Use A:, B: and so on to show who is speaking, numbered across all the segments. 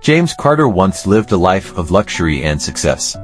A: James Carter once lived a life of luxury and success.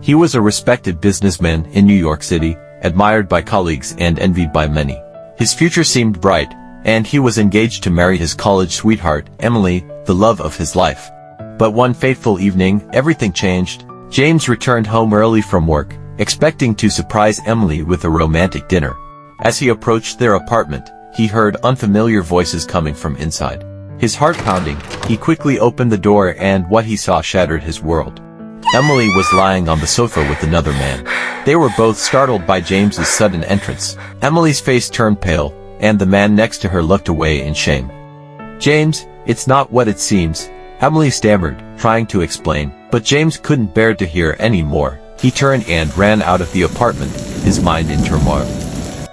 A: He was a respected businessman in New York City, admired by colleagues and envied by many. His future seemed bright, and he was engaged to marry his college sweetheart, Emily, the love of his life. But one fateful evening, everything changed. James returned home early from work, expecting to surprise Emily with a romantic dinner. As he approached their apartment, he heard unfamiliar voices coming from inside. His heart pounding, he quickly opened the door and what he saw shattered his world. Emily was lying on the sofa with another man. They were both startled by James's sudden entrance. Emily's face turned pale, and the man next to her looked away in shame. "James, it's not what it seems," Emily stammered, trying to explain, but James couldn't bear to hear any more. He turned and ran out of the apartment, his mind in turmoil.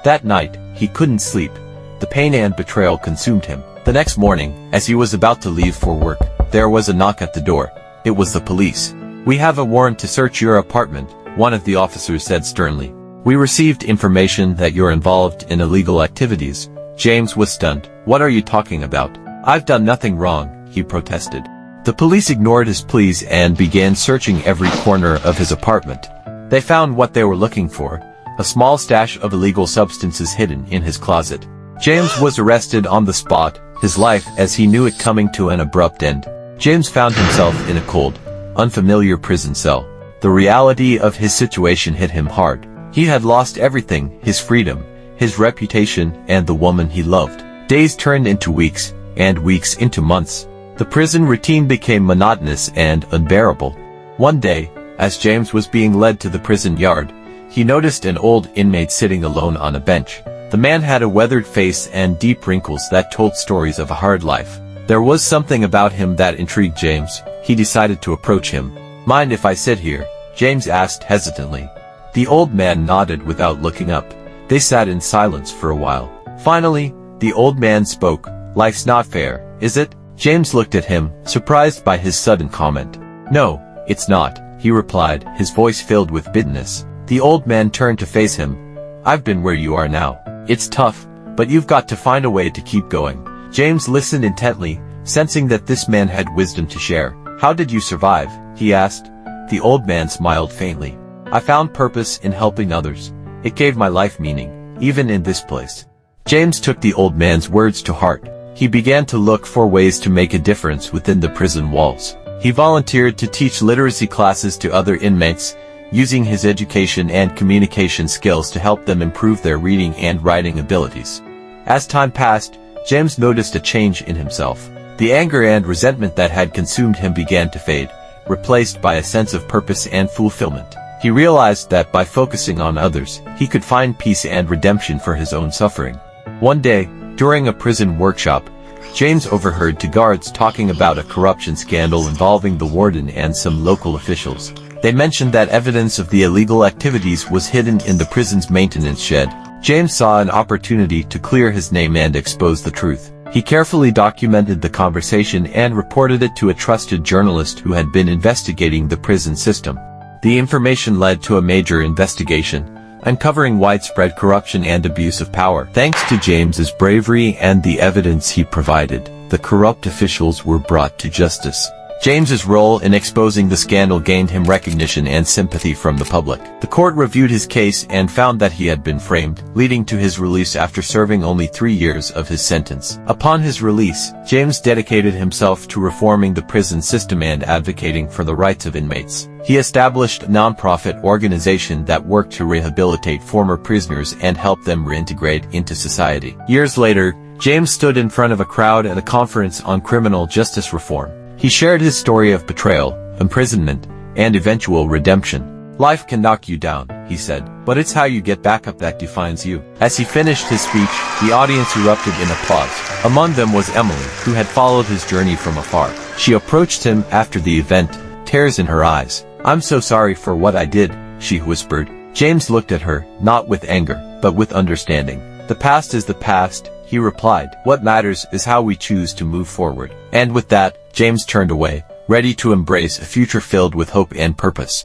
A: That night, he couldn't sleep. The pain and betrayal consumed him. The next morning, as he was about to leave for work, there was a knock at the door. It was the police. "We have a warrant to search your apartment," one of the officers said sternly. "We received information that you're involved in illegal activities." James was stunned. "What are you talking about? I've done nothing wrong," he protested. The police ignored his pleas and began searching every corner of his apartment. They found what they were looking for, a small stash of illegal substances hidden in his closet. James was arrested on the spot, his life as he knew it coming to an abrupt end. James found himself in a cold, unfamiliar prison cell. The reality of his situation hit him hard. He had lost everything, his freedom, his reputation, and the woman he loved. Days turned into weeks, and weeks into months. The prison routine became monotonous and unbearable. One day, as James was being led to the prison yard, he noticed an old inmate sitting alone on a bench. The man had a weathered face and deep wrinkles that told stories of a hard life. There was something about him that intrigued James. He decided to approach him. "Mind if I sit here?" James asked hesitantly. The old man nodded without looking up. They sat in silence for a while. Finally, the old man spoke. "Life's not fair, is it?" James looked at him, surprised by his sudden comment. "No, it's not," he replied, his voice filled with bitterness. The old man turned to face him. "I've been where you are now. It's tough, but you've got to find a way to keep going." James listened intently, sensing that this man had wisdom to share. "How did you survive?" he asked. The old man smiled faintly. "I found purpose in helping others. It gave my life meaning, even in this place." James took the old man's words to heart. He began to look for ways to make a difference within the prison walls. He volunteered to teach literacy classes to other inmates, using his education and communication skills to help them improve their reading and writing abilities. As time passed, James noticed a change in himself. The anger and resentment that had consumed him began to fade, replaced by a sense of purpose and fulfillment. He realized that by focusing on others, he could find peace and redemption for his own suffering. One day, during a prison workshop, James overheard two guards talking about a corruption scandal involving the warden and some local officials. They mentioned that evidence of the illegal activities was hidden in the prison's maintenance shed. James saw an opportunity to clear his name and expose the truth. He carefully documented the conversation and reported it to a trusted journalist who had been investigating the prison system. The information led to a major investigation, uncovering widespread corruption and abuse of power. Thanks to James's bravery and the evidence he provided, the corrupt officials were brought to justice. James's role in exposing the scandal gained him recognition and sympathy from the public. The court reviewed his case and found that he had been framed, leading to his release after serving only 3 years of his sentence. Upon his release, James dedicated himself to reforming the prison system and advocating for the rights of inmates. He established a non-profit organization that worked to rehabilitate former prisoners and help them reintegrate into society. Years later, James stood in front of a crowd at a conference on criminal justice reform. He shared his story of betrayal, imprisonment, and eventual redemption. "Life can knock you down," he said, "but it's how you get back up that defines you." As he finished his speech, the audience erupted in applause. Among them was Emily, who had followed his journey from afar. She approached him after the event, tears in her eyes. "I'm so sorry for what I did," she whispered. James looked at her, not with anger, but with understanding. "The past is the past," he replied. "What matters is how we choose to move forward." And with that, James turned away, ready to embrace a future filled with hope and purpose.